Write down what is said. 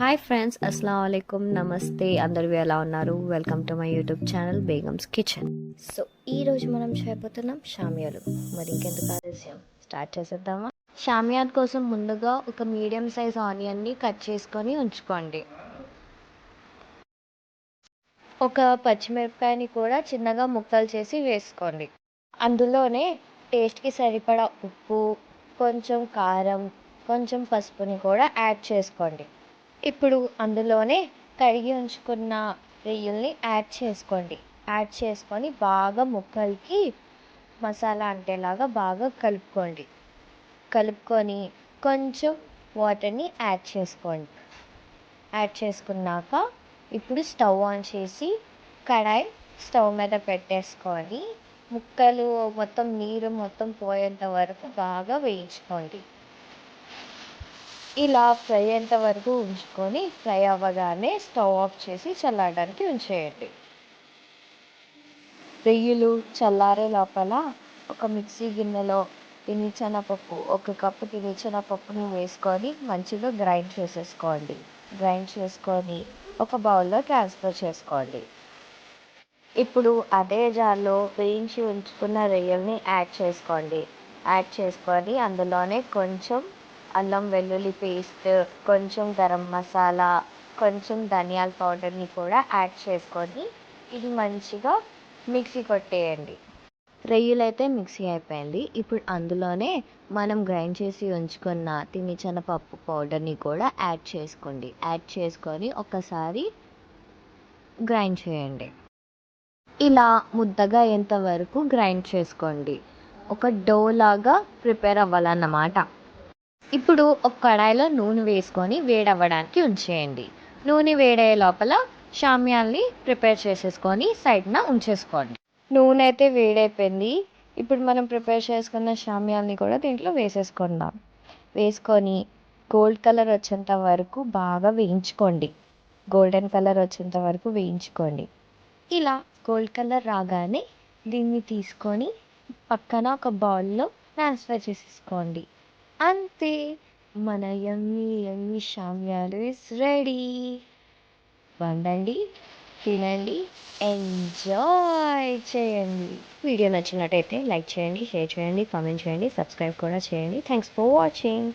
Hi friends, అస్సలాము అలైకుమ్, నమస్తే. అందరూ ఎలా ఉన్నారు? Welcome to my YouTube channel Begums kitchen. So ఈరోజు మనం చేయబోతున్నాం షామియాలు. మరి ఇంకెందుకు ఆలస్యం, స్టార్ట్ చేసేద్దామా? షామియాన్ కోసం ముందుగా ఒక మీడియం సైజ్ ఆనియన్ని కట్ చేసుకొని ఉంచుకోండి. ఒక పచ్చిమిరపకాయని కూడా చిన్నగా ముక్కలు చేసి వేసుకోండి. అందులోనే టేస్ట్కి సరిపడా ఉప్పు, కొంచెం కారం, కొంచెం పసుపుని కూడా యాడ్ చేసుకోండి. ఇప్పుడు అందులోనే కడిగి ఉంచుకున్న రొయ్యల్ని యాడ్ చేసుకోండి. యాడ్ చేసుకొని బాగా ముక్కలకి మసాలా అంటేలాగా బాగా కలుపుకోండి. కలుపుకొని కొంచెం వాటర్ని యాడ్ చేసుకోండి. యాడ్ చేసుకున్నాక ఇప్పుడు స్టవ్ ఆన్ చేసి కడాయి స్టవ్ మీద పెట్టేసుకొని ముక్కలు మొత్తం నీరు మొత్తం పోయేంత వరకు బాగా వేయించుకోండి. ఇలా ఫ్రై అయ్యేంత వరకు ఉంచుకొని ఫ్రై అవ్వగానే స్టవ్ ఆఫ్ చేసి చల్లారడానికి ఉంచేయండి. రొయ్యలు చల్లారే లోపల ఒక మిక్సీ గిన్నెలో శనగపప్పు, 1 కప్పు శనగపప్పుని వేసుకొని మంచిగా గ్రైండ్ చేసేసుకోండి. గ్రైండ్ చేసుకొని ఒక బౌల్లో ట్రాన్స్ఫర్ చేసుకోండి. ఇప్పుడు అదే జార్లో వేయించి ఉంచుకున్న రొయ్యల్ని యాడ్ చేసుకోండి. యాడ్ చేసుకొని అందులోనే కొంచెం అల్లం వెల్లుల్లి పేస్ట్, కొంచెం గరం మసాలా, కొంచెం ధనియాల పౌడర్ని కూడా యాడ్ చేసుకొని ఇది మంచిగా మిక్సీ కొట్టేయండి. రొయ్యలు అయితే మిక్సీ అయిపోయింది. ఇప్పుడు అందులోనే మనం గ్రైండ్ చేసి ఉంచుకున్న శనగపప్పు పౌడర్ని కూడా యాడ్ చేసుకోండి. యాడ్ చేసుకొని ఒకసారి గ్రైండ్ చేయండి. ఇలా ముద్దగా అయ్యేంత వరకు గ్రైండ్ చేసుకోండి. ఒక డో లాగా ప్రిపేర్ అవ్వాలన్నమాట. ఇప్పుడు ఒక కడాయిలో నూనె వేసుకొని వేడవ్వడానికి ఉంచేయండి. నూనె వేడయ్యే లోపల షామియాల్ని ప్రిపేర్ చేసేసుకొని సైడ్న ఉంచేసుకోండి. నూనె అయితే వేడైపోయింది. ఇప్పుడు మనం ప్రిపేర్ చేసుకున్న షామియాల్ని కూడా దీంట్లో వేసేసుకుందాం. వేసుకొని గోల్డ్ కలర్ వచ్చేంత వరకు బాగా వేయించుకోండి. గోల్డెన్ కలర్ వచ్చేంత వరకు వేయించుకోండి. ఇలా గోల్డ్ కలర్ రాగానే దీన్ని తీసుకొని పక్కన ఒక బౌల్లో ట్రాన్స్ఫర్ చేసేసుకోండి. అంతే, మన యమ్మీ షామియాలు ఇస్ రెడీ. వండండి, తినండి, ఎంజాయ్ చేయండి. వీడియో నచ్చినట్టయితే లైక్ చేయండి, షేర్ చేయండి, కామెంట్ చేయండి, సబ్స్క్రైబ్ కూడా చేయండి. Thanks for watching.